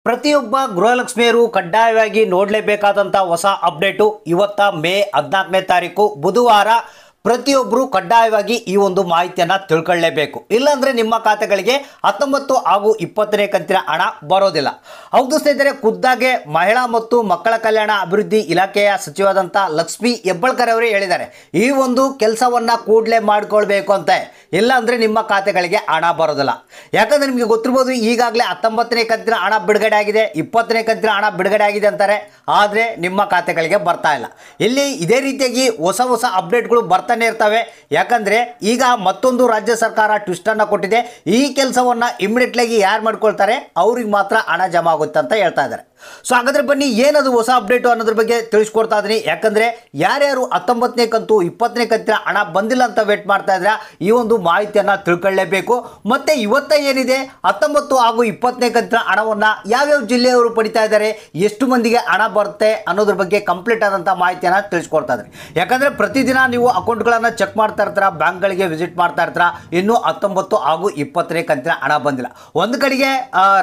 ಪ್ರತಿಯೊಬ್ಬ ಗೃಹಲಕ್ಷ್ಮಿಯರು ಕಡ್ಡಾಯವಾಗಿ ನೋಡಲೇಬೇಕಾದಂಥ ಹೊಸ ಅಪ್ಡೇಟು ಇವತ್ತ ಮೇ 14ನೇ ತಾರೀಕು ಬುಧವಾರ ಪ್ರತಿಯೊಬ್ಬರು ಕಡ್ಡಾಯವಾಗಿ ಈ ಒಂದು ಮಾಹಿತಿಯನ್ನು ತಿಳ್ಕೊಳ್ಳೇಬೇಕು. ಇಲ್ಲಾಂದರೆ ನಿಮ್ಮ ಖಾತೆಗಳಿಗೆ 19 ಹಾಗೂ 20ನೇ ಕಂತಿನ ಹಣ ಬರೋದಿಲ್ಲ. ಹೌದು ಸ್ನೇಹಿತರೆ, ಖುದ್ದಾಗೆ ಮಹಿಳಾ ಮತ್ತು ಮಕ್ಕಳ ಕಲ್ಯಾಣ ಅಭಿವೃದ್ಧಿ ಇಲಾಖೆಯ ಸಚಿವರಾದಂಥ ಲಕ್ಷ್ಮಿ ಹೆಬ್ಬಾಳ್ಕರ್ ಅವರೇ ಹೇಳಿದ್ದಾರೆ, ಈ ಒಂದು ಕೆಲಸವನ್ನು ಕೂಡಲೇ ಮಾಡಿಕೊಳ್ಬೇಕು ಅಂತ. ಇಲ್ಲಾಂದರೆ ನಿಮ್ಮ ಖಾತೆಗಳಿಗೆ ಹಣ ಬರೋದಿಲ್ಲ. ಯಾಕಂದರೆ ನಿಮಗೆ ಗೊತ್ತಿರ್ಬೋದು, ಈಗಾಗಲೇ 19ನೇ ಕಂತಿನ ಹಣ ಬಿಡುಗಡೆ ಆಗಿದೆ, 20ನೇ ಕಂತಿನ ಹಣ ಬಿಡುಗಡೆ ಆಗಿದೆ ಅಂತಾರೆ, ಆದರೆ ನಿಮ್ಮ ಖಾತೆಗಳಿಗೆ ಬರ್ತಾ ಇಲ್ಲ. ಇಲ್ಲಿ ಇದೇ ರೀತಿಯಾಗಿ ಹೊಸ ಹೊಸ ಅಪ್ಡೇಟ್ಗಳು ಬರ್ತಾನೆ ಇರ್ತವೆ. ಯಾಕಂದರೆ ಈಗ ಮತ್ತೊಂದು ರಾಜ್ಯ ಸರ್ಕಾರ ಟ್ವಿಸ್ಟನ್ನು ಕೊಟ್ಟಿದೆ. ಈ ಕೆಲಸವನ್ನು ಇಮಿಡಿಯೇಟ್ಲಾಗಿ ಯಾರು ಮಾಡ್ಕೊಳ್ತಾರೆ ಅವ್ರಿಗೆ ಮಾತ್ರ ಹಣ ಜಮಾ ಆಗುತ್ತೆ ಅಂತ ಹೇಳ್ತಾ ಇದ್ದಾರೆ. ಸೊ ಹಾಗಾದರೆ ಬನ್ನಿ, ಏನದು ಹೊಸ ಅಪ್ಡೇಟು ಅನ್ನೋದ್ರ ಬಗ್ಗೆ ತಿಳಿಸ್ಕೊಡ್ತಾ ಇದ್ದೀನಿ. ಯಾಕಂದರೆ ಯಾರ್ಯಾರು 19ನೇ ಕಂತು 20ನೇ ಕಂತಿನ ಹಣ ಬಂದಿಲ್ಲ ಅಂತ ವೇಟ್ ಮಾಡ್ತಾ ಇದ್ರೆ ಈ ಒಂದು ಮಾಹಿತಿಯನ್ನು ತಿಳ್ಕೊಳ್ಳೇಬೇಕು. ಮತ್ತು ಇವತ್ತ ಏನಿದೆ 19 ಹಾಗೂ 20ನೇ ಕಂತಿನ ಹಣವನ್ನು ಯಾವ್ಯಾವ ಜಿಲ್ಲೆಯವರು ಪಡಿತಾ ಇದ್ದಾರೆ, ಎಷ್ಟು ಮಂದಿಗೆ ಹಣ ಬರುತ್ತೆ ಅನ್ನೋದ್ರ ಬಗ್ಗೆ ಕಂಪ್ಲೀಟ್ ಆದಂಥ ಮಾಹಿತಿಯನ್ನು ತಿಳಿಸ್ಕೊಡ್ತಾ ಇದ್ದೀನಿ. ಯಾಕಂದರೆ ಪ್ರತಿದಿನ ನೀವು ಅಕೌಂಟ್ಗಳನ್ನು ಚೆಕ್ ಮಾಡ್ತಾ ಇರ್ತೀರ, ಬ್ಯಾಂಕ್ಗಳಿಗೆ ವಿಸಿಟ್ ಮಾಡ್ತಾ ಇರ್ತೀರ, ಇನ್ನೂ 19 ಹಾಗೂ 20ನೇ ಕಂತಿನ ಹಣ ಬಂದಿಲ್ಲ. ಒಂದು ಕಡೆಗೆ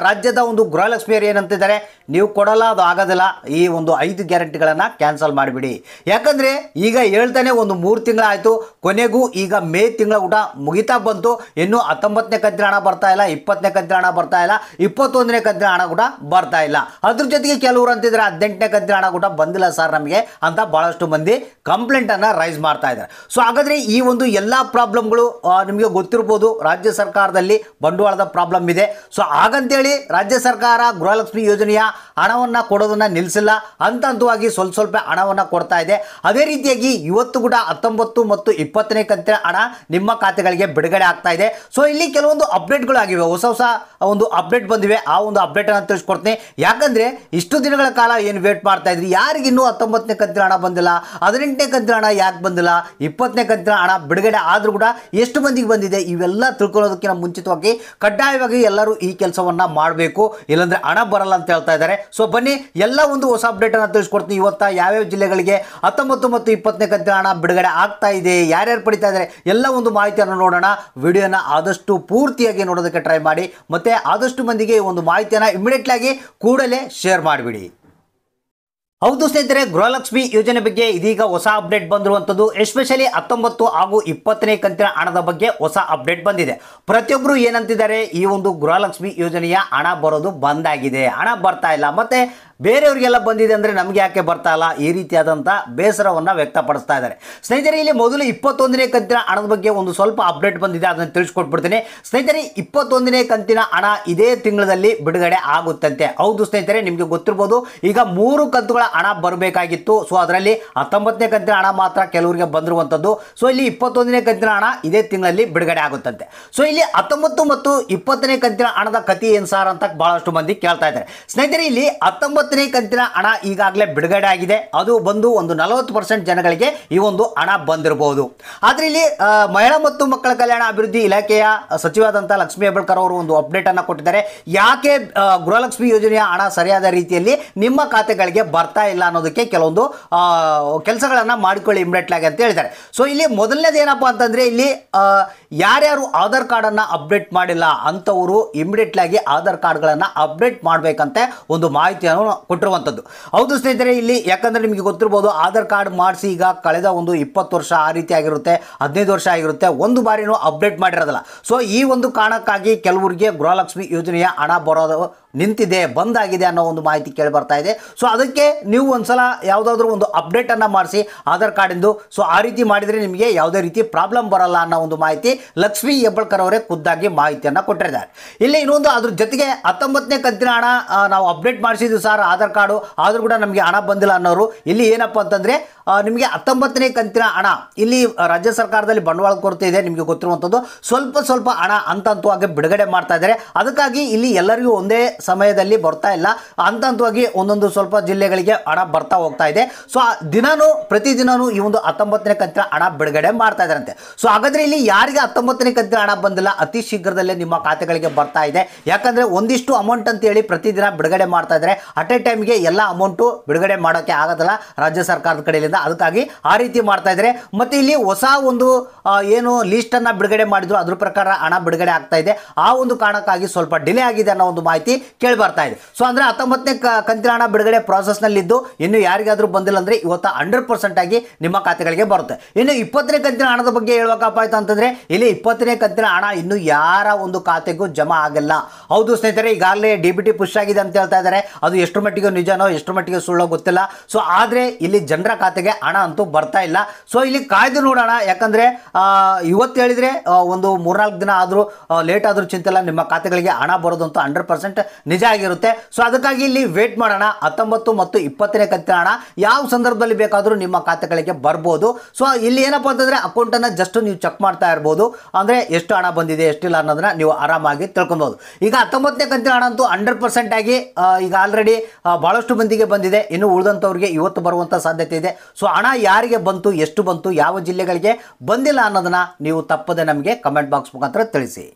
ರಾಜ್ಯದ ಒಂದು ಗೃಹಲಕ್ಷ್ಮಿಯರು ಏನಂತಿದ್ದಾರೆ, ನೀವು ಕೊಡಲ್ಲ, ಅದು ಆಗೋದಿಲ್ಲ, ಈ ಒಂದು 5 ಗ್ಯಾರಂಟಿಗಳನ್ನು ಕ್ಯಾನ್ಸಲ್ ಮಾಡಿಬಿಡಿ. ಯಾಕಂದರೆ ಈಗ ಹೇಳ್ತಾನೆ ಒಂದು 3 ತಿಂಗಳಾಯಿತು, ಕೊನೆಗೂ ಈಗ ಮೇ ತಿಂಗಳ ಊಟ ಮುಗಿತಾ ಬಂತು, ಇನ್ನೂ 19ನೇ ಕಂತಿನ ಹಣ ಬರ್ತಾ ಇಲ್ಲ, 20ನೇ ಕಂತಿನ ಹಣ ಬರ್ತಾ ಇಲ್ಲ, 21ನೇ ಕಂತಿನ ಹಣ ಕೂಡ ಬರ್ತಾ ಇಲ್ಲ. ಅದ್ರ ಜೊತೆಗೆ ಕೆಲವರು ಅಂತಿದ್ರೆ 18ನೇ ಕಂತಿನ ಹಣ ಕೂಡ ಬಂದಿಲ್ಲ ಸರ್ ನಮಗೆ ಅಂತ ಭಾಳಷ್ಟು ಮಂದಿ ಕಂಪ್ಲೇಂಟನ್ನು ರೈಸ್ ಮಾಡ್ತಾ ಇದ್ದಾರೆ. ಸೊ ಹಾಗಾದರೆ ಈ ಒಂದು ಎಲ್ಲ ಪ್ರಾಬ್ಲಮ್ಗಳು ನಿಮಗೆ ಗೊತ್ತಿರ್ಬೋದು, ರಾಜ್ಯ ಸರ್ಕಾರದಲ್ಲಿ ಬಂಡವಾಳದ ಪ್ರಾಬ್ಲಮ್ ಇದೆ. ಸೊ ಹಾಗಂತೇಳಿ ರಾಜ್ಯ ಸರ್ಕಾರ ಗೃಹಲಕ್ಷ್ಮಿ ಯೋಜನೆಯ ಹಣವನ್ನು ಕೊಡೋದನ್ನು ನಿಲ್ಲಿಸಿಲ್ಲ, ಹಂತ ಹಂತವಾಗಿ ಸ್ವಲ್ಪ ಹಣವನ್ನು ಕೊಡ್ತಾ ಇದೆ. ಅದೇ ರೀತಿಯಾಗಿ ಇವತ್ತು ಕೂಡ 19 ಮತ್ತು 20ನೇ ಕಂತಿನ ಹಣ ನಿಮ್ಮ ಖಾತೆಗಳಿಗೆ ಬಿಡುಗಡೆ ಆಗ್ತಾ ಇದೆ. ಸೊ ಇಲ್ಲಿ ಕೆಲವೊಂದು ಅಪ್ಡೇಟ್ಗಳಾಗಿವೆ, ಹೊಸ ಒಂದು ಅಪ್ಡೇಟ್ ಬಂದಿವೆ. ಆ ಒಂದು ಅಪ್ಡೇಟನ್ನು ತಿಳಿಸ್ಕೊಡ್ತೀನಿ. ಯಾಕಂದರೆ ಇಷ್ಟು ದಿನಗಳ ಕಾಲ ಏನು ವೇಟ್ ಮಾಡ್ತಾ ಇದ್ರಿ, ಯಾರಿಗಿನ್ನೂ 19ನೇ ಕಂತಿನ ಹಣ ಬಂದಿಲ್ಲ, 18ನೇ ಕಂತಿನ ಹಣ ಯಾಕೆ ಬಂದಿಲ್ಲ, 20ನೇ ಕಂತಿನ ಹಣ ಬಿಡುಗಡೆ ಆದರೂ ಕೂಡ ಎಷ್ಟು ಮಂದಿಗೆ ಬಂದಿದೆ, ಇವೆಲ್ಲ ತಿಳ್ಕೊಳ್ಳೋದಕ್ಕಿಂತ ಮುಂಚಿತವಾಗಿ ಕಡ್ಡಾಯವಾಗಿ ಎಲ್ಲರೂ ಈ ಕೆಲಸವನ್ನು ಮಾಡಬೇಕು, ಇಲ್ಲಾಂದರೆ ಹಣ ಬರಲ್ಲ ಅಂತ ಹೇಳ್ತಾ ಇದ್ದಾರೆ. ಸೊ ಬನ್ನಿ, ಎಲ್ಲ ಒಂದು ಹೊಸ ಅಪ್ಡೇಟನ್ನು ತಿಳಿಸ್ಕೊಡ್ತೀನಿ. ಇವತ್ತ ಯಾವ್ಯಾವ ಜಿಲ್ಲೆಗಳಿಗೆ 19 ಮತ್ತು 20ನೇ ಕಂತಿನ ಹಣ ಬಿಡುಗಡೆ ಆಗ್ತಾ ಇದೆ, ಯಾರ್ಯಾರು ಪಡಿತಾ ಇದ್ದಾರೆ, ಎಲ್ಲ ಒಂದು ಮಾಹಿತಿಯನ್ನು ನೋಡೋಣ. ವಿಡಿಯೋನ ಆದಷ್ಟು ಪೂರ್ತಿಯಾಗಿ ನೋಡೋದಕ್ಕೆ ಟ್ರೈ ಮಾಡಿ, ಮತ್ತು ಆದಷ್ಟು ಮಂದಿಗೆ ಒಂದು ಮಾಹಿತಿಯನ್ನು ಇಮಿಡಿಯೇಟ್ಲಾಗಿ ಕೂಡಲೇ ಶೇರ್ ಮಾಡಿಬಿಡಿ. ಹೌದು ಸ್ನೇಹಿತರೆ, ಗೃಹಲಕ್ಷ್ಮಿ ಯೋಜನೆ ಬಗ್ಗೆ ಇದೀಗ ಹೊಸ ಅಪ್ಡೇಟ್ ಬಂದಿರುವಂಥದ್ದು. ಎಸ್ಪೆಷಲಿ 19 ಹಾಗೂ 20ನೇ ಕಂತಿನ ಹಣದ ಬಗ್ಗೆ ಹೊಸ ಅಪ್ಡೇಟ್ ಬಂದಿದೆ. ಪ್ರತಿಯೊಬ್ಬರು ಏನಂತಿದ್ದಾರೆ, ಈ ಒಂದು ಗೃಹಲಕ್ಷ್ಮಿ ಯೋಜನೆಯ ಹಣ ಬರೋದು ಬಂದಾಗಿದೆ, ಹಣ ಬರ್ತಾ ಇಲ್ಲ, ಮತ್ತು ಬೇರೆಯವರಿಗೆಲ್ಲ ಬಂದಿದೆ ಅಂದರೆ ನಮಗೆ ಯಾಕೆ ಬರ್ತಾ ಇಲ್ಲ, ಈ ರೀತಿಯಾದಂಥ ಬೇಸರವನ್ನು ವ್ಯಕ್ತಪಡಿಸ್ತಾ ಇದ್ದಾರೆ. ಸ್ನೇಹಿತರೆ, ಇಲ್ಲಿ ಮೊದಲು 21ನೇ ಕಂತಿನ ಹಣದ ಬಗ್ಗೆ ಒಂದು ಸ್ವಲ್ಪ ಅಪ್ಡೇಟ್ ಬಂದಿದೆ, ಅದನ್ನು ತಿಳಿಸ್ಕೊಟ್ಬಿಡ್ತೀನಿ. ಸ್ನೇಹಿತರೆ, 21ನೇ ಕಂತಿನ ಹಣ ಇದೇ ತಿಂಗಳಲ್ಲಿ ಬಿಡುಗಡೆ ಆಗುತ್ತಂತೆ. ಹೌದು ಸ್ನೇಹಿತರೆ, ನಿಮಗೆ ಗೊತ್ತಿರ್ಬೋದು, ಈಗ 3 ಕಂತುಗಳ ಹಣ ಬರಬೇಕಾಗಿತ್ತು. ಸೊ ಅದರಲ್ಲಿ 19ನೇ ಕಂತಿನ ಹಣ ಮಾತ್ರ ಕೆಲವರಿಗೆ ಬಂದಿರುವಂಥದ್ದು. ಸೊ ಇಲ್ಲಿ 21ನೇ ಕಂತಿನ ಹಣ ಇದೇ ತಿಂಗಳಲ್ಲಿ ಬಿಡುಗಡೆ ಆಗುತ್ತಂತೆ. ಸೊ ಇಲ್ಲಿ 19 ಮತ್ತು 20ನೇ ಕಂತಿನ ಹಣದ ಕಥೆ ಏನು ಸಾರ್ ಅಂತ ಬಹಳಷ್ಟು ಮಂದಿ ಕೇಳ್ತಾ ಇದ್ದಾರೆ. ಸ್ನೇಹಿತರೆ, ಇಲ್ಲಿ 19ನೇ ಕಂತಿನ ಹಣ ಈಗಾಗಲೇ ಬಿಡುಗಡೆ ಆಗಿದೆ. ಅದು ಬಂದು ಒಂದು 40% ಜನಗಳಿಗೆ ಈ ಒಂದು ಹಣ ಬಂದಿರಬಹುದು. ಆದರೆ ಇಲ್ಲಿ ಮಹಿಳಾ ಮತ್ತು ಮಕ್ಕಳ ಕಲ್ಯಾಣ ಅಭಿವೃದ್ಧಿ ಇಲಾಖೆಯ ಸಚಿವರಾದಂಥ ಲಕ್ಷ್ಮಿ ಹೆಬ್ಬಾಳ್ಕರ್ ಅವರು ಒಂದು ಅಪ್ಡೇಟ್ ಅನ್ನು ಕೊಟ್ಟಿದ್ದಾರೆ. ಯಾಕೆ ಗೃಹಲಕ್ಷ್ಮಿ ಯೋಜನೆಯ ಹಣ ಸರಿಯಾದ ರೀತಿಯಲ್ಲಿ ನಿಮ್ಮ ಖಾತೆಗಳಿಗೆ ಬರ್ತಾ ಇಲ್ಲ ಅನ್ನೋದಕ್ಕೆ ಕೆಲವೊಂದು ಕೆಲಸಗಳನ್ನು ಮಾಡಿಕೊಳ್ಳಿ ಇಮಿಡಿಯೇಟ್ಲಾಗಿ ಅಂತ ಹೇಳಿದ್ದಾರೆ. ಸೊ ಇಲ್ಲಿ ಮೊದಲನೇದು ಏನಪ್ಪ ಅಂತಂದರೆ, ಇಲ್ಲಿ ಯಾರ್ಯಾರು ಆಧಾರ್ ಕಾರ್ಡನ್ನು ಅಪ್ಡೇಟ್ ಮಾಡಿಲ್ಲ ಅಂಥವರು ಇಮಿಡಿಯೇಟ್ಲಾಗಿ ಆಧಾರ್ ಕಾರ್ಡ್ಗಳನ್ನು ಅಪ್ಡೇಟ್ ಮಾಡಬೇಕಂತೆ ಒಂದು ಮಾಹಿತಿಯನ್ನು ಕೊಟ್ಟಿರುವಂಥದ್ದು. ಹೌದು ಸ್ನೇಹಿತರೆ, ಇಲ್ಲಿ ಯಾಕಂದರೆ ನಿಮಗೆ ಗೊತ್ತಿರ್ಬೋದು, ಆಧಾರ್ ಕಾರ್ಡ್ ಮಾಡಿಸಿ ಈಗ ಕಳೆದ ಒಂದು 20 ವರ್ಷ ಆ ರೀತಿ ಆಗಿರುತ್ತೆ, 15 ವರ್ಷ ಆಗಿರುತ್ತೆ, ಒಂದು ಬಾರಿನೂ ಅಪ್ಡೇಟ್ ಮಾಡಿರೋದಿಲ್ಲ. ಸೊ ಈ ಒಂದು ಕಾರಣಕ್ಕಾಗಿ ಕೆಲವರಿಗೆ ಗೃಹಲಕ್ಷ್ಮಿ ಯೋಜನೆಯ ಹಣ ಬರೋದು ನಿಂತಿದೆ, ಬಂದಾಗಿದೆ ಅನ್ನೋ ಒಂದು ಮಾಹಿತಿ ಕೇಳಿ ಬರ್ತಾ ಇದೆ. ಸೊ ಅದಕ್ಕೆ ನೀವು ಒಂದ್ಸಲ ಯಾವುದಾದ್ರೂ ಒಂದು ಅಪ್ಡೇಟನ್ನು ಮಾಡಿಸಿ ಆಧಾರ್ ಕಾರ್ಡಿಂದು. ಸೊ ಆ ರೀತಿ ಮಾಡಿದರೆ ನಿಮಗೆ ಯಾವುದೇ ರೀತಿ ಪ್ರಾಬ್ಲಮ್ ಬರಲ್ಲ ಅನ್ನೋ ಒಂದು ಮಾಹಿತಿ ಲಕ್ಷ್ಮಿ ಹೆಬ್ಬಾಳ್ಕರ್ ಅವರೇ ಖುದ್ದಾಗಿ ಮಾಹಿತಿಯನ್ನು ಕೊಟ್ಟಿದ್ದಾರೆ. ಇಲ್ಲಿ ಇನ್ನೊಂದು, ಅದ್ರ ಜೊತೆಗೆ 19ನೇ ಕಂತಿನ ಹಣ ನಾವು ಅಪ್ಡೇಟ್ ಮಾಡಿಸಿದ್ವಿ ಸರ್ ಆಧಾರ್ ಕಾರ್ಡು, ಆದರೂ ಕೂಡ ನಮಗೆ ಹಣ ಬಂದಿಲ್ಲ ಅನ್ನೋರು, ಇಲ್ಲಿ ಏನಪ್ಪ ಅಂತಂದರೆ ನಿಮಗೆ 19ನೇ ಕಂತಿನ ಹಣ ಇಲ್ಲಿ ರಾಜ್ಯ ಸರ್ಕಾರದಲ್ಲಿ ಬಂಡವಾಳ ಕೊರತೆ ಇದೆ, ನಿಮಗೆ ಗೊತ್ತಿರುವಂಥದ್ದು. ಸ್ವಲ್ಪ ಹಣ ಹಂತವಾಗಿ ಬಿಡುಗಡೆ ಮಾಡ್ತಾ ಇದ್ದಾರೆ. ಅದಕ್ಕಾಗಿ ಇಲ್ಲಿ ಎಲ್ಲರಿಗೂ ಒಂದೇ ಸಮಯದಲ್ಲಿ ಬರ್ತಾ ಇಲ್ಲ, ಹಂತವಾಗಿ ಒಂದೊಂದು ಸ್ವಲ್ಪ ಜಿಲ್ಲೆಗಳಿಗೆ ಹಣ ಬರ್ತಾ ಹೋಗ್ತಾ ಇದೆ. ಸೊ ಪ್ರತಿದಿನವೂ ಈ ಒಂದು 19ನೇ ಕಂತಿನ ಹಣ ಬಿಡುಗಡೆ ಮಾಡ್ತಾ ಇದ್ದಾರಂತೆ. ಸೊ ಹಾಗಾದರೆ ಇಲ್ಲಿ ಯಾರಿಗೆ 19ನೇ ಕಂತಿನ ಹಣ ಬಂದಿಲ್ಲ, ಅತಿ ಶೀಘ್ರದಲ್ಲೇ ನಿಮ್ಮ ಖಾತೆಗಳಿಗೆ ಬರ್ತಾ ಇದೆ. ಯಾಕಂದರೆ ಒಂದಿಷ್ಟು ಅಮೌಂಟ್ ಅಂತೇಳಿ ಪ್ರತಿದಿನ ಬಿಡುಗಡೆ ಮಾಡ್ತಾ ಇದ್ದಾರೆ. ಅಟ್ ಎ ಟೈಮ್ಗೆ ಎಲ್ಲ ಅಮೌಂಟು ಬಿಡುಗಡೆ ಮಾಡೋಕ್ಕೆ ಆಗೋದಿಲ್ಲ ರಾಜ್ಯ ಸರ್ಕಾರದ ಕಡೆಯಿಂದ, ಅದಕ್ಕಾಗಿ ಆ ರೀತಿ ಮಾಡ್ತಾ ಇದ್ದಾರೆ. ಮತ್ತು ಇಲ್ಲಿ ಹೊಸ ಒಂದು ಏನು ಲೀಸ್ಟನ್ನು ಬಿಡುಗಡೆ ಮಾಡಿದ್ರು ಅದ್ರ ಪ್ರಕಾರ ಹಣ ಬಿಡುಗಡೆ ಆಗ್ತಾ ಇದೆ. ಆ ಒಂದು ಕಾರಣಕ್ಕಾಗಿ ಸ್ವಲ್ಪ ಡಿಲೇ ಆಗಿದೆ ಅನ್ನೋ ಒಂದು ಮಾಹಿತಿ ಕೇಳಿ ಬರ್ತಾ ಇದೆ. ಸೊ ಅಂದರೆ 19ನೇ ಕಂತಿನ ಹಣ ಬಿಡುಗಡೆ ಪ್ರಾಸೆಸ್ನಲ್ಲಿದ್ದು ಇನ್ನು ಯಾರಿಗಾದರೂ ಬಂದಿಲ್ಲ ಅಂದರೆ ಇವತ್ತು 100% ಆಗಿ ನಿಮ್ಮ ಖಾತೆಗಳಿಗೆ ಬರುತ್ತೆ. ಇನ್ನು 20ನೇ ಕಂತಿನ ಹಣದ ಬಗ್ಗೆ ಹೇಳ್ಬೇಕಪ್ಪ ಆಯ್ತು ಅಂತಂದರೆ ಇಲ್ಲಿ 20ನೇ ಕಂತಿನ ಹಣ ಇನ್ನು ಯಾರ ಒಂದು ಖಾತೆಗೂ ಜಮಾ ಆಗಲ್ಲ. ಹೌದು ಸ್ನೇಹಿತರೆ, ಈಗಾಗಲೇ DBT ಪುಷ್ ಆಗಿದೆ ಅಂತ ಹೇಳ್ತಾ ಇದ್ದಾರೆ. ಅದು ಎಷ್ಟು ಮಟ್ಟಿಗೆ ನಿಜನೋ ಎಷ್ಟು ಮಟ್ಟಿಗೆ ಸುಳ್ಳೋ ಗೊತ್ತಿಲ್ಲ. ಸೊ ಆದರೆ ಇಲ್ಲಿ ಜನರ ಖಾತೆಗೆ ಹಣ ಅಂತೂ ಬರ್ತಾ ಇಲ್ಲ. ಸೊ ಇಲ್ಲಿ ಕಾಯ್ದು ನೋಡೋಣ. ಯಾಕಂದರೆ ಇವತ್ತು ಹೇಳಿದರೆ ಒಂದು 3-4 ದಿನ ಆದರೂ ಲೇಟ್ ಆದರೂ ಚಿಂತಿಲ್ಲ, ನಿಮ್ಮ ಖಾತೆಗಳಿಗೆ ಹಣ ಬರೋದಂತೂ 100% ನಿಜ ಆಗಿರುತ್ತೆ. ಸೊ ಅದಕ್ಕಾಗಿ ಇಲ್ಲಿ ವೇಟ್ ಮಾಡೋಣ. 19 ಮತ್ತು 20ನೇ ಕಂತಿನ ಹಣ ಯಾವ ಸಂದರ್ಭದಲ್ಲಿ ಬೇಕಾದರೂ ನಿಮ್ಮ ಖಾತೆಗಳಿಗೆ ಬರ್ಬೋದು. ಸೊ ಇಲ್ಲಿ ಏನಪ್ಪ ಅಂತಂದರೆ ಅಕೌಂಟನ್ನು ಜಸ್ಟ್ ನೀವು ಚೆಕ್ ಮಾಡ್ತಾ ಇರ್ಬೋದು. ಅಂದರೆ ಎಷ್ಟು ಹಣ ಬಂದಿದೆ ಎಷ್ಟಿಲ್ಲ ಅನ್ನೋದನ್ನ ನೀವು ಆರಾಮಾಗಿ ತಿಳ್ಕೊಬೋದು. ಈಗ 19ನೇ ಕಂತಿನ ಹಣ ಅಂತೂ 100% ಆಗಿ ಈಗ ಆಲ್ರೆಡಿ ಭಾಳಷ್ಟು ಮಂದಿಗೆ ಬಂದಿದೆ. ಇನ್ನು ಉಳಿದಂಥವ್ರಿಗೆ ಇವತ್ತು ಬರುವಂಥ ಸಾಧ್ಯತೆ ಇದೆ. ಸೊ ಹಣ ಯಾರಿಗೆ ಬಂತು, ಎಷ್ಟು ಬಂತು, ಯಾವ ಜಿಲ್ಲೆಗಳಿಗೆ ಬಂದಿಲ್ಲ ಅನ್ನೋದನ್ನ ನೀವು ತಪ್ಪದೆ ನಮಗೆ ಕಮೆಂಟ್ ಬಾಕ್ಸ್ ಮುಖಾಂತರ ತಿಳಿಸಿ.